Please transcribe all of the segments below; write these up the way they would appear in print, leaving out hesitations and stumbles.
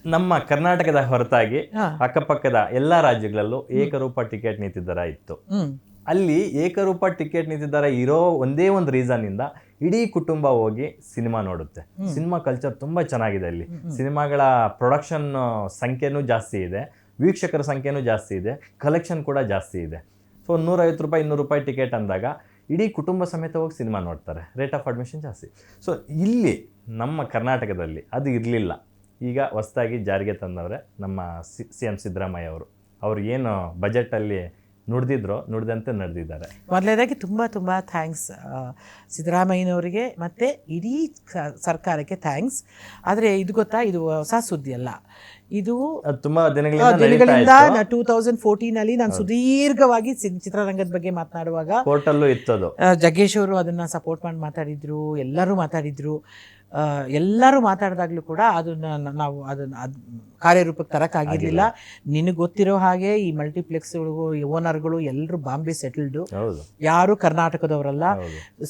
ನಮ್ಮ ಕರ್ನಾಟಕದ ಹೊರತಾಗಿ ಅಕ್ಕಪಕ್ಕದ ಎಲ್ಲಾ ರಾಜ್ಯಗಳಲ್ಲೂ ಏಕರೂಪ ಟಿಕೆಟ್ ನೀತಿ ದರ ಇತ್ತು. ಅಲ್ಲಿ ಏಕರೂಪ ಟಿಕೆಟ್ ನೀತಿ ದರ ಇರೋ ಒಂದೇ ಒಂದು ರೀಸನ್ ಇಂದ ಇಡೀ ಕುಟುಂಬ ಹೋಗಿ ಸಿನಿಮಾ ನೋಡುತ್ತೆ. ಸಿನಿಮಾ ಕಲ್ಚರ್ ತುಂಬಾ ಚೆನ್ನಾಗಿದೆ ಅಲ್ಲಿ. ಸಿನಿಮಾಗಳ ಪ್ರೊಡಕ್ಷನ್ ಸಂಖ್ಯೆನೂ ಜಾಸ್ತಿ ಇದೆ, ವೀಕ್ಷಕರ ಸಂಖ್ಯೆನೂ ಜಾಸ್ತಿ ಇದೆ, ಕಲೆಕ್ಷನ್ ಕೂಡ ಜಾಸ್ತಿ ಇದೆ. ಸೊ 150 ರೂಪಾಯಿ 200 ರೂಪಾಯಿ ಟಿಕೆಟ್ ಅಂದಾಗ ಇಡೀ ಕುಟುಂಬ ಸಮೇತ ಹೋಗಿ ಸಿನಿಮಾ ನೋಡ್ತಾರೆ. ರೇಟ್ ಆಫ್ ಅಡ್ಮಿಷನ್ ಜಾಸ್ತಿ. ಸೊ ಇಲ್ಲಿ ನಮ್ಮ ಕರ್ನಾಟಕದಲ್ಲಿ ಅದು ಇರಲಿಲ್ಲ. ಈಗ ಹೊಸದಾಗಿ ಜಾರಿಗೆ ತಂದವ್ರೆ ನಮ್ಮ CM ಸಿದ್ದರಾಮಯ್ಯ ಅವರು ಏನು ಬಜೆಟಲ್ಲಿ ನುಡಿದಂತೆ ನಡೆದಿದ್ದಾರೆ. ಮೊದಲನೇದಾಗಿ ತುಂಬ ತುಂಬ ಥ್ಯಾಂಕ್ಸ್ ಸಿದ್ದರಾಮಯ್ಯನವರಿಗೆ ಮತ್ತು ಇಡೀ ಸರ್ಕಾರಕ್ಕೆ ಥ್ಯಾಂಕ್ಸ್. ಆದರೆ ಇದು ಗೊತ್ತಾ, ಇದು ಹೊಸ ಸುದ್ದಿ ಅಲ್ಲ. ಇದು ತುಂಬಾ ದಿನಗಳಿಂದ 2014 ನಾನು ಸುದೀರ್ಘವಾಗಿ ಚಿತ್ರರಂಗದ ಬಗ್ಗೆ ಮಾತನಾಡುವಾಗ ಕೋರ್ಟಲ್ಲೂ ಇತ್ತದು. ಜಗ್ಗೇಶ್ ಅವರು ಅದನ್ನ ಸಪೋರ್ಟ್ ಮಾಡಿ ಮಾತಾಡಿದ್ರು, ಎಲ್ಲರೂ ಮಾತಾಡಿದಾಗಲೂ ಕೂಡ ಅದನ್ನ ನಾವು ಕಾರ್ಯರೂಪಕ್ಕೆ ತರಕ್ಕಾಗಿರ್ಲಿಲ್ಲ. ನಿನಗೆ ಗೊತ್ತಿರೋ ಹಾಗೆ ಈ ಮಲ್ಟಿಪ್ಲೆಕ್ಸ್ಗಳಿಗೂ ಓನರ್ಗಳು ಎಲ್ಲರೂ ಬಾಂಬೆ ಸೆಟಲ್ಡು, ಯಾರು ಕರ್ನಾಟಕದವರಲ್ಲ.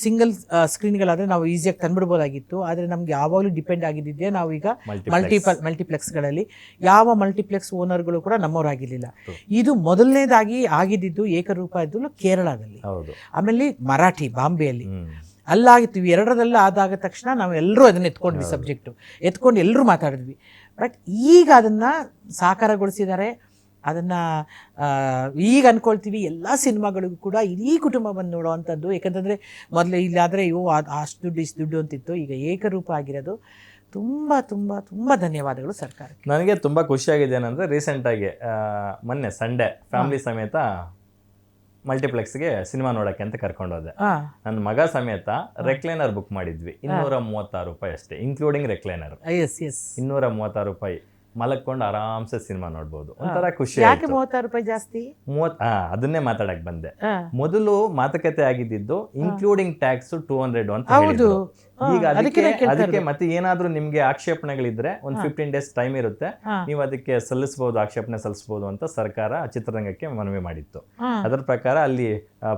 ಸಿಂಗಲ್ ಸ್ಕ್ರೀನ್ಗಳಾದ್ರೆ ನಾವು ಈಸಿಯಾಗಿ ತಂದ್ಬಿಡ್ಬೋದಾಗಿತ್ತು. ಆದರೆ ನಮ್ಗೆ ಯಾವಾಗಲೂ ಡಿಪೆಂಡ್ ಆಗಿದ್ದಿದ್ದೆ ನಾವು ಈಗ ಮಲ್ಟಿಪ್ಲೆಕ್ಸ್ಗಳಲ್ಲಿ. ಯಾವ ಮಲ್ಟಿಪ್ಲೆಕ್ಸ್ ಓನರ್ಗಳು ಕೂಡ ನಮ್ಮವರಾಗಿರ್ಲಿಲ್ಲ. ಇದು ಮೊದಲನೇದಾಗಿ ಆಗಿದ್ದು ಏಕರೂಪ ಇದ್ದು ಕೇರಳದಲ್ಲಿ, ಆಮೇಲೆ ಮರಾಠಿ ಬಾಂಬೆಯಲ್ಲಿ ಅಲ್ಲಾಗಿತ್ತು. ಇವು ಎರಡರಲ್ಲ ಆದಾಗ ತಕ್ಷಣ ನಾವು ಎಲ್ಲರೂ ಅದನ್ನು ಎತ್ಕೊಂಡ್ವಿ, ಎತ್ಕೊಂಡು ಎಲ್ಲರೂ ಮಾತಾಡಿದ್ವಿ. ಬಟ್ ಈಗ ಅದನ್ನು ಸಾಕಾರಗೊಳಿಸಿದ್ದಾರೆ. ಅದನ್ನು ಈಗ ಅಂದ್ಕೊಳ್ತೀವಿ ಎಲ್ಲ ಸಿನಿಮಾಗಳಿಗೂ ಕೂಡ ಇಡೀ ಕುಟುಂಬ ಬಂದು ನೋಡೋವಂಥದ್ದು. ಯಾಕಂತಂದರೆ ಮೊದಲು ಇಲ್ಲಾದರೆ ಅಷ್ಟು ದುಡ್ಡು ಇಷ್ಟು ದುಡ್ಡು ಅಂತಿತ್ತು. ಈಗ ಏಕರೂಪ ಆಗಿರೋದು. ತುಂಬ ತುಂಬ ತುಂಬ ಧನ್ಯವಾದಗಳು ಸರ್ಕಾರಕ್ಕೆ. ನನಗೆ ತುಂಬ ಖುಷಿಯಾಗಿದೆ ಏನಂದರೆ, ರೀಸೆಂಟಾಗಿ ಮೊನ್ನೆ ಸಂಡೇ ಫ್ಯಾಮಿಲಿ ಸಮೇತ ಮಲ್ಟಿಪ್ಲೆಕ್ಸ್ಗೆ ಸಿನಿಮಾ ನೋಡಕ್ಕೆ ಅಂತ ಕರ್ಕೊಂಡೋದೆ. ನನ್ನ ಮಗ ಸಮೇತ ರೆಕ್ಲೈನರ್ ಬುಕ್ ಮಾಡಿದ್ವಿ. 236 ರೂಪಾಯಿ ಅಷ್ಟೇ, ಇನ್ಕ್ಲೂಡಿಂಗ್ ರೆಕ್ಲೈನರ್. 236 ರೂಪಾಯಿ ಮಲಕ್ಕೊಂಡು ಆರಾಮ್ಸೆ ಸಿನಿಮಾ ನೋಡ್ಬೋದು. ಒಂಥರ ಖುಷಿ. 36 ರೂಪಾಯಿ ಜಾಸ್ತಿ? ಅದನ್ನೇ ಮಾತಾಡಕ್ ಬಂದೆ. ಮೊದಲು ಮಾತುಕತೆ ಆಗಿದ್ದು ಇನ್ಕ್ಲೂಡಿಂಗ್ ಟ್ಯಾಕ್ಸ್ 200 ಅಂತ ಹೇಳಿದ್ರು. ಈಗ ಅದಕ್ಕೆ ಮತ್ತೆ ಏನಾದ್ರೂ ನಿಮ್ಗೆ ಆಕ್ಷೇಪಣೆಗಳಿದ್ರೆ ಒಂದು 15 days ಟೈಮ್ ಇರುತ್ತೆ, ನೀವು ಅದಕ್ಕೆ ಆಕ್ಷೇಪಣೆ ಸಲ್ಲಿಸಬಹುದು ಅಂತ ಸರ್ಕಾರ ಚಿತ್ರರಂಗಕ್ಕೆ ಮನವಿ ಮಾಡಿತ್ತು. ಅದರ ಪ್ರಕಾರ ಅಲ್ಲಿ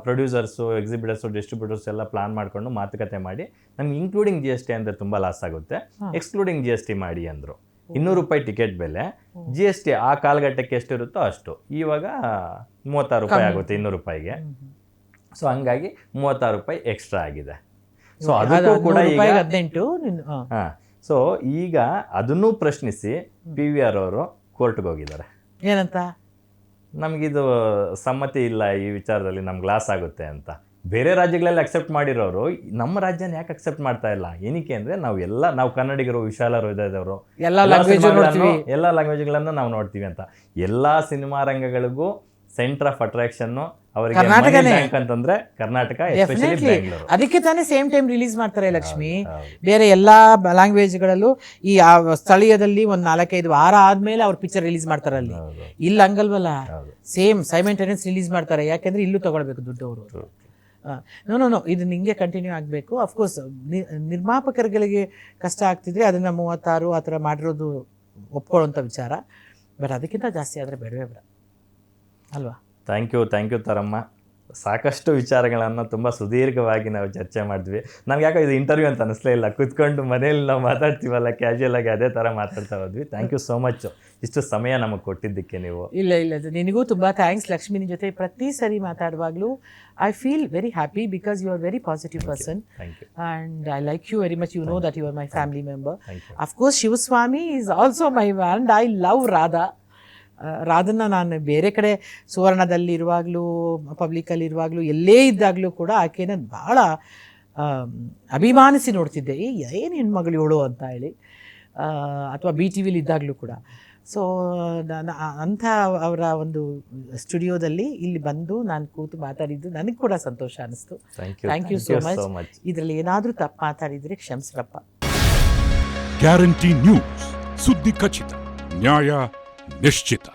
ಪ್ರೊಡ್ಯೂಸರ್ಸ್, ಎಕ್ಸಿಬಿಟರ್ಸ್, ಡಿಸ್ಟ್ರಿಬ್ಯೂಟರ್ಸ್ ಎಲ್ಲ ಪ್ಲಾನ್ ಮಾಡ್ಕೊಂಡು ಮಾತುಕತೆ ಮಾಡಿ ನಮ್ಗೆ ಇನ್ಕ್ಲೂಡಿಂಗ್ GST ಅಂದ್ರೆ ತುಂಬಾ ಲಾಸ್ ಆಗುತ್ತೆ, ಎಕ್ಸ್ಕ್ಲೂಡಿಂಗ್ GST ಮಾಡಿ ಅಂದ್ರು. 200 ರೂಪಾಯಿ ಟಿಕೆಟ್ ಬೆಲೆ, GST ಆ ಕಾಲಘಟ್ಟಕ್ಕೆ ಎಷ್ಟಿರುತ್ತೋ ಅಷ್ಟು. ಇವಾಗ 36 ರೂಪಾಯಿ ಆಗುತ್ತೆ 200 ರೂಪಾಯಿಗೆ. ಸೊ ಹಂಗಾಗಿ 36 ರೂಪಾಯಿ ಎಕ್ಸ್ಟ್ರಾ ಆಗಿದೆ. ಸೊ ಅದಕ್ಕೂ ಕೂಡ ಸೊ ಈಗ ಅದನ್ನೂ ಪ್ರಶ್ನಿಸಿ PVR ಅವರು ಕೋರ್ಟ್ಗೆ ಹೋಗಿದ್ದಾರೆ. ಏನಂತ? ನಮ್ಗಿದು ಸಮ್ಮತಿ ಇಲ್ಲ, ಈ ವಿಚಾರದಲ್ಲಿ ನಮ್ಗೆ ಲಾಸ್ ಆಗುತ್ತೆ ಅಂತ. ಬೇರೆ ರಾಜ್ಯಗಳಲ್ಲಿ ಅಕ್ಸೆಪ್ಟ್ ಮಾಡಿರೋರು ನಮ್ಮ ರಾಜ್ಯನ ಯಾಕೆ ಅಕ್ಸೆಪ್ಟ್ ಮಾಡ್ತಾ ಇಲ್ಲ? ಏನಕ್ಕೆ ಅಂದ್ರೆ ನಾವು ಕನ್ನಡಿಗರು, ವಿಶಾಲ ಹೃದಯದವರು, ಎಲ್ಲ ಲ್ಯಾಂಗ್ವೇಜ್ಗಳನ್ನು ನಾವು ನೋಡ್ತೀವಿ ಅಂತ. ಎಲ್ಲಾ ಸಿನಿಮಾ ರಂಗಗಳಿಗೂ ಸೆಂಟರ್ ಆಫ್ ಅಟ್ರಾಕ್ಷನ್ ಅವರಿಗೆ ಅಂತಂದ್ರೆ ಕರ್ನಾಟಕ, ಎಸ್ಪೆಷಲಿ ಬೆಂಗಳೂರು. ಅದಕ್ಕೆ ತಾನೇ ಸೇಮ್ ಟೈಮ್ ರಿಲೀಸ್ ಮಾಡ್ತಾರೆ ಲಕ್ಷ್ಮಿ. ಬೇರೆ ಎಲ್ಲಾ ಲ್ಯಾಂಗ್ವೇಜ್ಗಳಲ್ಲೂ ಈ ಸ್ಥಳೀಯದಲ್ಲಿ ಒಂದು 4-5 ವಾರ ಆದ್ಮೇಲೆ ಅವ್ರ ಪಿಕ್ಚರ್ ರಿಲೀಸ್ ಮಾಡ್ತಾರೆ. ಅಲ್ಲಿ ಇಲ್ಲ ಹಂಗಲ್ವಲ್ಲ, ಸೇಮ್ ಸೈಮೆಂಟೇನಿಯಸ್ ರಿಲೀಸ್ ಮಾಡ್ತಾರೆ. ಯಾಕೆಂದ್ರೆ ಇಲ್ಲೂ ತಗೊಳ್ಬೇಕು ದುಡ್ಡು ಅವರು. ನೋ ಇದು ನಿಂಗೆ ಕಂಟಿನ್ಯೂ ಆಗಬೇಕು. ಅಫ್ಕೋರ್ಸ್ ನಿರ್ಮಾಪಕರುಗಳಿಗೆ ಕಷ್ಟ ಆಗ್ತಿದ್ರೆ ಅದನ್ನು 36 ಆ ಥರ ಮಾಡಿರೋದು ಒಪ್ಕೊಳ್ಳೋಂಥ ವಿಚಾರ. ಬಟ್ ಅದಕ್ಕಿಂತ ಜಾಸ್ತಿ ಆದರೆ ಬೇಡವೇ ಬೇಡ ಅಲ್ವಾ? ಥ್ಯಾಂಕ್ ಯು ತರಮ್ಮ. ಸಾಕಷ್ಟು ವಿಚಾರಗಳನ್ನು ತುಂಬ ಸುದೀರ್ಘವಾಗಿ ನಾವು ಚರ್ಚೆ ಮಾಡಿದ್ವಿ. ನನಗೆ ಯಾಕೋ ಇದು ಇಂಟರ್ವ್ಯೂ ಅಂತ ಅನಿಸ್ಲೇ ಇಲ್ಲ. ಕೂತ್ಕೊಂಡು ಮನೇಲಿ ನಾವು ಮಾತಾಡ್ತೀವಲ್ಲ ಕ್ಯಾಶುಯಲ್ ಆಗಿ, ಅದೇ ಥರ ಮಾತಾಡ್ತಾ ಹೋದ್ವಿ. ಥ್ಯಾಂಕ್ ಯು ಸೋ ಮಚ್ ಇಷ್ಟು ಸಮಯ ನಮಗೆ ಕೊಟ್ಟಿದ್ದಕ್ಕೆ. ನೀವು ಇಲ್ಲ ನಿನಗೂ ತುಂಬ ಥ್ಯಾಂಕ್ಸ್ ಲಕ್ಷ್ಮಿ. ನಿನ್ನ ಜೊತೆ ಪ್ರತಿ ಸರಿ ಮಾತಾಡುವಾಗಲೂ I feel very happy because you are very positive person and I like you very much. You know that you are my family member. Of course Shivaswamy is also my and I love ರಾಧನ್ನ ನಾನು ಬೇರೆ ಕಡೆ ಸುವರ್ಣದಲ್ಲಿ ಇರುವಾಗಲೂ, ಪಬ್ಲಿಕಲ್ಲಿ ಇರುವಾಗಲೂ, ಎಲ್ಲೇ ಇದ್ದಾಗಲೂ ಕೂಡ ಆಕೆನ ಭಾಳ ಅಭಿಮಾನಿಸಿ ನೋಡ್ತಿದ್ದೆ. ಏನು ಹೆಣ್ಮಗಳು ಇವಳು ಅಂತ ಹೇಳಿ, ಅಥವಾ BTVಲಿ ಇದ್ದಾಗಲೂ ಕೂಡ. ಸೊ ಅಂಥ ಅವರ ಒಂದು ಸ್ಟುಡಿಯೋದಲ್ಲಿ ಇಲ್ಲಿ ಬಂದು ನಾನು ಕೂತು ಮಾತಾಡಿದ್ದು ನನಗೆ ಕೂಡ ಸಂತೋಷ ಅನಿಸ್ತು. Thank you so much. ಇದರಲ್ಲಿ ಏನಾದರೂ ತಪ್ಪು ಮಾತಾಡಿದರೆ ಕ್ಷಮಿಸ್ರಪ್ಪ. ಗ್ಯಾರಂಟಿ ನ್ಯೂಸ್, ಸುದ್ದಿ ಖಚಿತ, ನ್ಯಾಯ ನಿಶ್ಚಿತ.